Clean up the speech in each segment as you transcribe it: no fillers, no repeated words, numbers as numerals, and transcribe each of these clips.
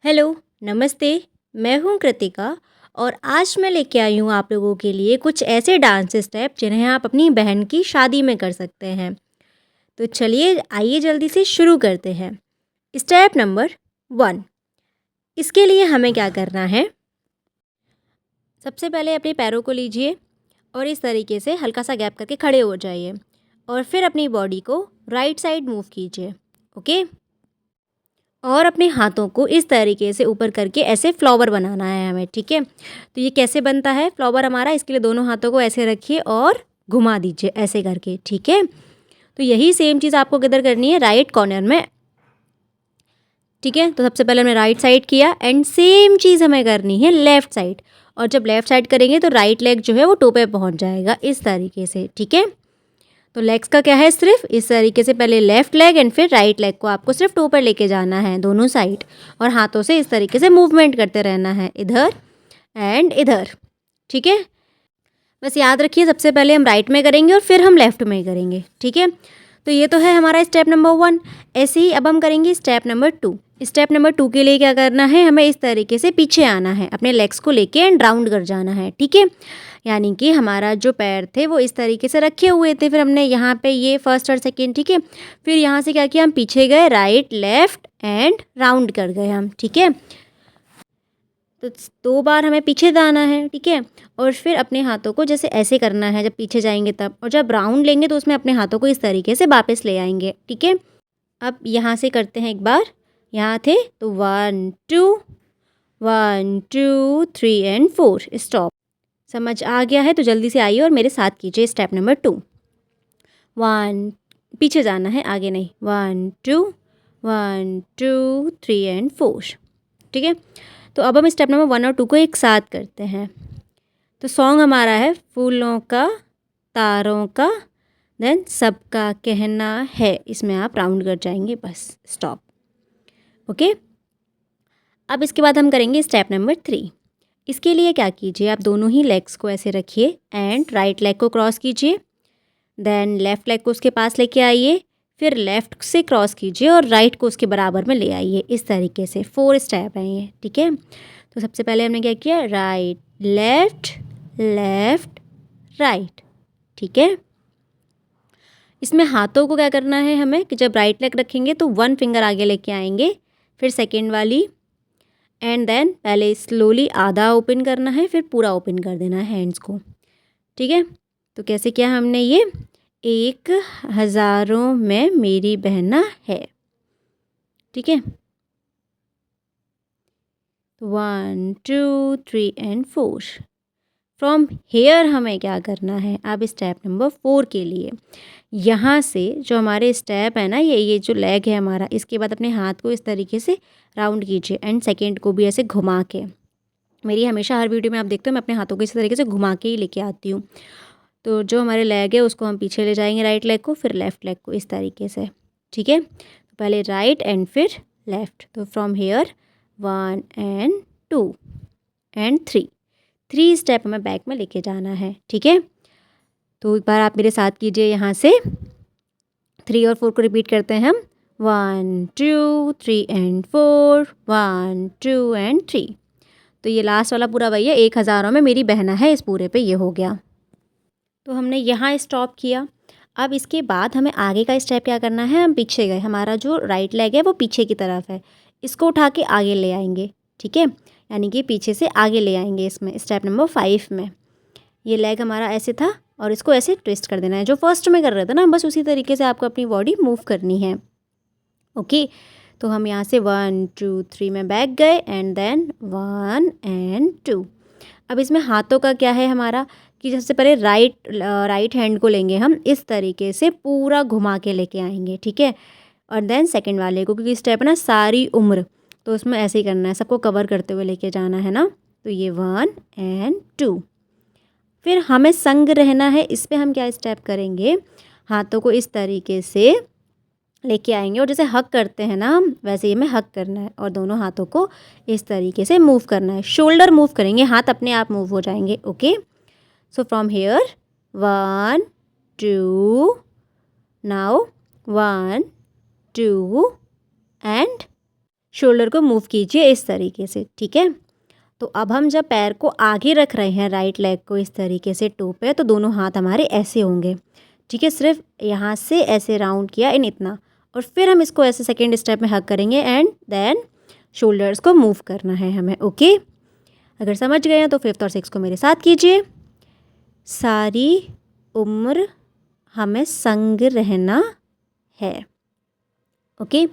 Hello, नमस्ते। मैं हूँ कृतिका और आज मैं लेके आई हूँ आप लोगों के लिए कुछ ऐसे डांस स्टेप जिन्हें आप अपनी बहन की शादी में कर सकते हैं। तो चलिए आइए जल्दी से शुरू करते हैं। Step number 1। इसके लिए हमें क्या करना है? सबसे पहले अपने पैरों को लीजिए और इस तरीके से हल्का सा गैप करके खड़े हो जाइए और फिर अपनी बॉडी को राइट साइड मूव कीजिए। ओके, और अपने हाथों को इस तरीके से ऊपर करके ऐसे फ्लावर बनाना है हमें। ठीक है, तो ये कैसे बनता है फ्लावर हमारा? इसके लिए दोनों हाथों को ऐसे रखिए और घुमा दीजिए ऐसे करके। ठीक है, तो यही सेम चीज़ आपको किधर करनी है? राइट कॉर्नर में। ठीक है, तो सबसे पहले हमने राइट साइड किया एंड सेम चीज़ हमें करनी है लेफ़्ट साइड। और जब लेफ़्ट साइड करेंगे तो राइट लेग जो है वो टो पे पहुँच जाएगा इस तरीके से। ठीक है, तो लेग्स का क्या है? सिर्फ इस तरीके से पहले लेफ़्ट लेग एंड फिर राइट लेग को आपको सिर्फ टो पर लेके जाना है दोनों साइड, और हाथों से इस तरीके से मूवमेंट करते रहना है इधर एंड इधर। ठीक है, बस याद रखिए सबसे पहले हम राइट में करेंगे और फिर हम लेफ़्ट में करेंगे। ठीक है, तो ये तो है हमारा स्टेप नंबर 1। ऐसे ही अब हम करेंगे स्टेप नंबर 2। स्टेप नंबर 2 के लिए क्या करना है? हमें इस तरीके से पीछे आना है, अपने लेग्स को लेके एंड राउंड कर जाना है। ठीक है, यानी कि हमारा जो पैर थे वो इस तरीके से रखे हुए थे, फिर हमने यहाँ पे ये फर्स्ट और सेकेंड। ठीक है, फिर यहाँ से क्या किया? हम पीछे गए, राइट लेफ्ट एंड राउंड कर गए हम। ठीक है, तो 2 बार हमें पीछे जाना है। ठीक है, और फिर अपने हाथों को जैसे ऐसे करना है जब पीछे जाएंगे तब, और जब राउंड लेंगे तो उसमें अपने हाथों को इस तरीके से वापस ले आएंगे। ठीक है, अब यहाँ से करते हैं एक बार। यहाँ थे तो 1 2 1 2 3 एंड 4 स्टॉप। समझ आ गया है तो जल्दी से आइए और मेरे साथ कीजिए स्टेप नंबर 2। 1, पीछे जाना है, आगे नहीं। 1 2 1 2 3 एंड 4। ठीक है, तो अब हम स्टेप नंबर 1 और 2 को एक साथ करते हैं। तो सॉन्ग हमारा है फूलों का, तारों का, देन सबका कहना है। इसमें आप राउंड कर जाएंगे, बस स्टॉप। ओके, अब इसके बाद हम करेंगे स्टेप नंबर 3। इसके लिए क्या कीजिए? आप दोनों ही लेग्स को ऐसे रखिए एंड राइट लेग को क्रॉस कीजिए, देन लेफ़्ट लेग को उसके पास लेके आइए, फिर लेफ़्ट से क्रॉस कीजिए और राइट को उसके बराबर में ले आइए। इस तरीके से 4 स्टेप हैं ये। ठीक है, तो सबसे पहले हमने क्या किया? Right left left right. ठीक है, इसमें हाथों को क्या करना है हमें कि जब राइट लेग रखेंगे तो 1 फिंगर आगे लेके आएंगे, फिर सेकेंड वाली, एंड देन पहले स्लोली आधा ओपन करना है, फिर पूरा ओपन कर देना है हैंड्स को। ठीक है, तो कैसे किया हमने ये? 1 हज़ारों में मेरी बहना है। ठीक है, 1 2 3 एंड 4। फ्रॉम हेयर हमें क्या करना है? अब स्टेप नंबर 4 के लिए यहाँ से जो हमारे स्टेप है ना, ये जो लेग है हमारा, इसके बाद अपने हाथ को इस तरीके से राउंड कीजिए एंड सेकेंड को भी ऐसे घुमा के। मेरी हमेशा हर वीडियो में आप देखते हो मैं अपने हाथों को इस तरीके से घुमा के ही लेके आती हूँ। तो जो हमारे लेग है उसको हम पीछे ले जाएंगे, राइट लेग को, फिर लेफ़्ट लेग को इस तरीके से। ठीक है, तो पहले राइट एंड फिर लेफ़्ट। तो from here 1 and 2 and 3 step हमें बैक में लेके जाना है। ठीक है, तो एक बार आप मेरे साथ कीजिए। यहाँ से 3 और 4 को रिपीट करते हैं हम। 1 2 3 एंड 4 1 2 एंड 3। तो ये लास्ट वाला पूरा वही है, 1 हज़ारों में मेरी बहना है, इस पूरे पे ये हो गया। तो हमने यहाँ स्टॉप किया। अब इसके बाद हमें आगे का स्टेप क्या करना है? हम पीछे गए, हमारा जो राइट लेग है वो पीछे की तरफ है, इसको उठा के आगे ले आएंगे। ठीक है, यानी कि पीछे से आगे ले आएंगे इसमें स्टेप नंबर 5 में। ये लेग हमारा ऐसे था और इसको ऐसे ट्विस्ट कर देना है, जो फर्स्ट में कर रहे थे ना, बस उसी तरीके से आपको अपनी बॉडी मूव करनी है। ओके, तो हम यहाँ से 1 2 3 में बैक गए एंड देन 1 एंड 2। अब इसमें हाथों का क्या है हमारा कि सबसे पहले राइट हैंड को लेंगे हम इस तरीके से पूरा घुमा के लेके आएंगे। ठीक है, और देन सेकंड वाले को, क्योंकि स्टेप है ना सारी उम्र, तो उसमें ऐसे ही करना है, सबको कवर करते हुए लेके जाना है ना। तो ये 1 एंड 2। फिर हमें संग रहना है, इस पर हम क्या स्टेप करेंगे? हाथों को इस तरीके से लेके आएंगे और जैसे हक करते हैं ना हम, वैसे ही हमें हक करना है और दोनों हाथों को इस तरीके से मूव करना है। शोल्डर मूव करेंगे, हाथ अपने आप मूव हो जाएंगे। Okay, so from here 1 2, now 1 2 and shoulder को मूव कीजिए इस तरीके से, ठीक है। तो अब हम जब पैर को आगे रख रहे हैं, राइट लेग को इस तरीके से टो पे, तो दोनों हाथ हमारे ऐसे होंगे, ठीक है। सिर्फ यहाँ से ऐसे राउंड किया इन इतना, और फिर हम इसको ऐसे सेकेंड स्टेप में हग करेंगे एंड देन शोल्डर्स को मूव करना है हमें, ओके। अगर समझ गए हैं तो 5th और 6th को मेरे साथ कीजिए। सारी उम्र हमें संग रहना है, ओके।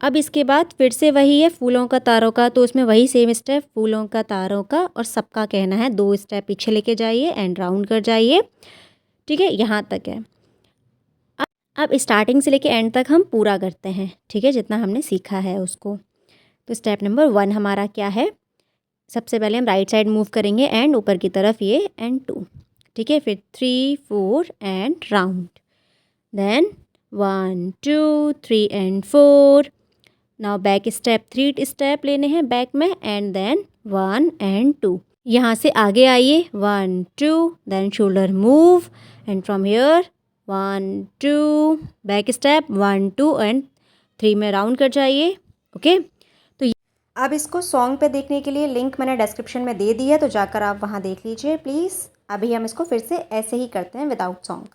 अब इसके बाद फिर से वही है फूलों का तारों का, तो उसमें वही सेम स्टेप, फूलों का तारों का और सबका कहना है। 2 स्टेप पीछे लेके जाइए एंड राउंड कर जाइए, ठीक है। यहाँ तक है। अब स्टार्टिंग से लेके एंड तक हम पूरा करते हैं, ठीक है, जितना हमने सीखा है उसको। तो स्टेप नंबर 1 हमारा क्या है, सबसे पहले हम राइट साइड मूव करेंगे एंड ऊपर की तरफ ये एंड 2, ठीक है। फिर 3 4 and round, then 1 2 3 and 4। Now back step, 3 step लेने हैं बैक में एंड देन 1 एंड 2। यहाँ से आगे आइए, 1 2, then shoulder move and from here 1 2, back step 1 2 and 3 में राउंड कर जाइए, ओके। तो अब इसको सॉन्ग पे देखने के लिए लिंक मैंने डिस्क्रिप्शन में दे दी है, तो जाकर आप वहाँ देख लीजिए प्लीज़। अभी हम इसको फिर से ऐसे ही करते हैं विदाउट सॉन्ग।